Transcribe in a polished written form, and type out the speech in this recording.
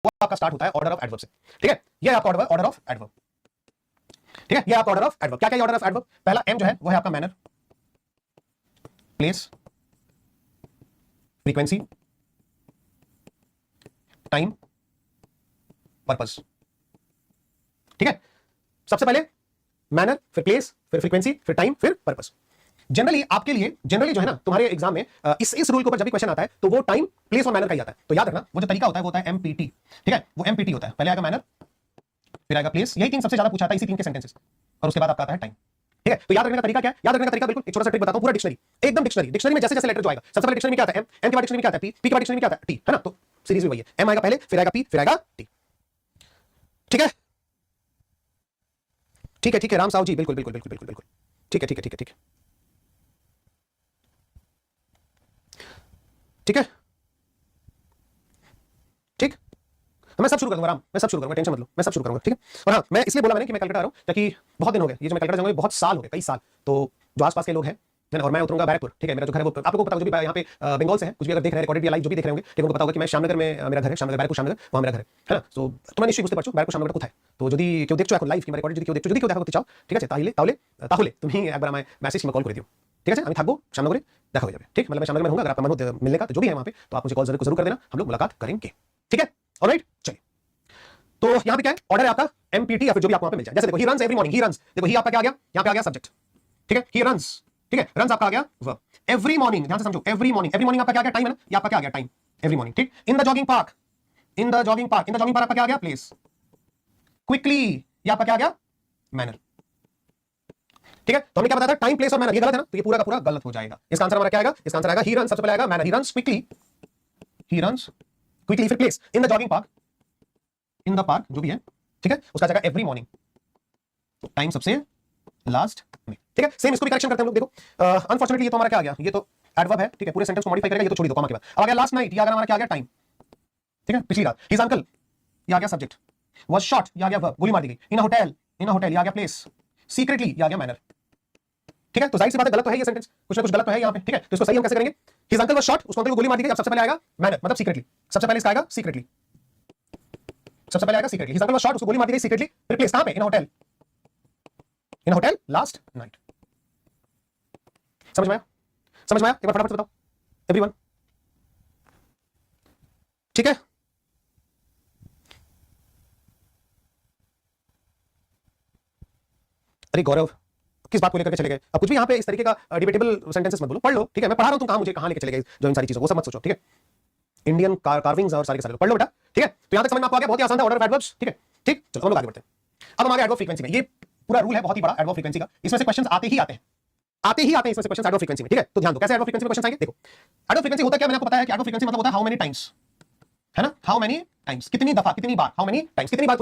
वो आपका स्टार्ट होता है ऑर्डर ऑफ एडवर्ब से। ठीक है, ये आपका ऑर्डर ऑफ एडवर्ब। ठीक है, ये आपका ऑर्डर ऑफ एडवर्ब। क्या क्या ऑर्डर ऑफ एडवर्ब? पहला एम जो है वो है आपका manner, place, frequency, time, purpose. ठीक है, सबसे पहले मैनर, फिर प्लेस, फिर फ्रीक्वेंसी, फिर टाइम, फिर पर्पस। जनरली आपके लिए जनरली जो है ना तुम्हारे एग्जाम में इस रूल के ऊपर जब भी क्वेश्चन आता है तो वो टाइम, प्लेस और मैनर का ही आता है। तो याद रखना वो जो तरीका होता है वो होता है एमपीटी। ठीक है, वो एमपीटी होता है। पहले आएगा मैनर, फिर आएगा प्लेस, यही तीन सबसे ज्यादा पूछा था इसी तीन के सेंटेंसेस, और उसके बाद आपका आता है टाइम। ठीक है, तो याद रखने का तरीका क्या है? याद रखने का तरीका बिल्कुल एक छोटा सा ट्रिक बताता हूं, पूरा डिक्शनरी, एकदम डिक्शनरी में जैसे जैसे लेटर जो आएगा, सबसे पहले डिक्शनरी में क्या आता है? एम के बाद डिक्शनरी में क्या आता है? पी के बाद डिक्शनरी में क्या आता है? टी, है ना? तो सीरीज में वही है, एम आएगा पहले, फिर आएगा पी, फिर आएगा टी। ठीक है, ठीक है राम साहू जी, बिल्कुल बिल्कुल बिल्कुल बिल्कुल बिल्कुल ठीक है ठीक है ठीक है ठीक है ठीक है ठीक। मैं सब शुरू करूंगा राम, मैं सब शुरू करूंगा, टेंशन मत लो, मैं सब शुरू करूंगा। ठीक है, और हाँ मैं इसलिए बोला मैंने कि मैं कलकत्ता आ रहा हूं ताकि बहुत दिन हो गए, ये जो मैं कलकत्ता जाऊंगा बहुत साल हो गए, कई साल। तो जो आसपास के लोग हैं और मैं उतरूंगा बैरकपुर। ठीक है, मेरा जो घर है वो आप लोगों को पता होगा, जो भी यहाँ पे बंगाल से है, कुछ भी अगर देख रहे हैं रिकॉर्डेड या लाइव जो भी देख रहे होंगे, ठीक है, उनको पता होगा कि मैं श्यामनगर में मेरा घर है, श्यामनगर बैरकपुर, श्यामनगर वहाँ मेरा घर है ना। तो तुम्हें निश्चय बुझते पारছো बैरकपुर श्यामनगर কোথায়। तो যদি কেউ দেখছো এখন লাইভ কিংবা রেকর্ডেড যদি কেউ দেখা করতে চাও, ঠিক আছে, তাহলে তুমি একবার আমায় মেসেজ কিংবা কল করে দিও। ঠিক আছে, আমি থাকবো শ্যামনগরে, দেখা হয়ে যাবে। ঠিক, मतलब मैं श्यामनगर में रहूंगा, अगर आपका मन हो मिलने का तो जो भी है वहाँ पे, तो आप मुझे कॉल जरूर कर देना, हम लोग मुलाकात करेंगे। ठीक है, ऑलराइट, चलिए। तो यहाँ पे क्या है ऑर्डर है आपका एमपीटी या फिर जो भी आपको वहाँ पे मिल जाए। जैसे देखो he runs every morning, he runs, देखो ही आपका क्या आ गया, यहाँ पे आ गया सब्जेक्ट। ठीक है, ही रन्स, ठीक है, रन्स आपका आ गया वर्ब। एवरी मॉर्निंग, ध्यान से समझो, एवरी मॉर्निंग आपका क्या आ गया? टाइम है ना, ये आपका क्या आ गया? Time, every morning. ठीक, in the jogging park, in the jogging park आपका क्या आ गया? प्लेस। क्विकली, ये आपका क्या आ गया? मैनर। ठीक है, तो हमने क्या बताया था? टाइम, प्लेस और मैनर, ये गलत है ना, तो ये पूरा का पूरा गलत हो जाएगा। इसका आंसर हमारा क्या आएगा? इसका आंसर आएगा ही रन्स, सबसे पहले आएगा मैनर, ही रन्स क्विकली, फिर place, in the jogging park, in the park जो भी है, ठीक है, उसका जाएगा एवरी मॉर्निंग, टाइम सबसे लास्ट में। ठीक है, सेम इसको भी करेक्शन करते हैं हम लोग। देखो अनफॉर्चुनेटली ये तो हमारा क्या आ गया? ये तो एडवर्ब है, ठीक है, पूरे सेंटेंस को मॉडिफाई करेगा, ये तो छोड़ दो कॉमा के बाद। अब आ गया लास्ट नाइट, ये अगर हमारा क्या आ गया? टाइम। ठीक है, पिछली रात। हिज अंकल, ये आ गया सब्जेक्ट। वाज शॉट, ये आ गया वर्ब, गोली मार दी गई। इन अ होटल, ये आ गया प्लेस। सीक्रेटली, ये आ गया मैनर। ठीक है, तो जाहिर सी बात है गलत तो है ये सेंटेंस, कुछ ना कुछ गलत तो है यहाँ पे। ठीक है, तो इसको सही हम कैसे करेंगे? हिज अंकल वाज शॉट, उसको अंकल को गोली मार दी गई। अब सबसे पहले आएगा मैनर, मतलब सीक्रेटली, सबसे पहले इसका आएगा सीक्रेटली, सबसे पहले आएगा secretly. His uncle was shot, उसको गोली मार दी गई सीक्रेटली, फिर प्लेस कहां पे? इन अ होटल लास्ट नाइट। समझ में आया? समझ में आया? एक बार फटाफट से बताओ एवरीवन। ठीक है, अरे गौरव किस बात को लेकर के चले गए? अब कुछ भी यहाँ पे इस तरीके का डिबेटेबल सेंटेंसेस मत बोलो, पढ़ लो। ठीक है, मैं पढ़ा रहा हूं, तुम कहां मुझे कहां लेके चले गए जो इन सारी चीजों, वो सब मत सोचो। ठीक है, इंडियन कार्विंग्स और सारे के सारे पढ़ लो बेटा। ठीक है, तो यहां तक समझ में आपको आ गया? बहुत ही आसान था ऑर्डर ऑफ एडवर्ब्स। ठीक है, ठीक, चलो हम लोग आगे बढ़ते हैं। अब हम आ गए एडवर्ब फ्रीक्वेंसी में। ये पूरा रूल है बहुत ही बड़ा एडवर्ब फ्रीक्वेंसी का, इसमें से क्वेश्चंस आते ही आते हैं इसमें से क्वेश्चंस एडवर्ब फ्रीक्वेंसी में। ठीक है, तो ध्यान दो कैसे एडवर्ब फ्रीक्वेंसी में क्वेश्चंस आएंगे। देखो एडवर्ब फ्रीक्वेंसी होता क्या, मैंने आपको बताया कि एडवर्ब फ्रीक्वेंसी मतलब होता है हाउ मेनी टाइम्स, है ना, हाउ मेनी टाइम्स, कितनी दफा, कितनी बार, हाउ मेनी टाइम्स, कितनी बार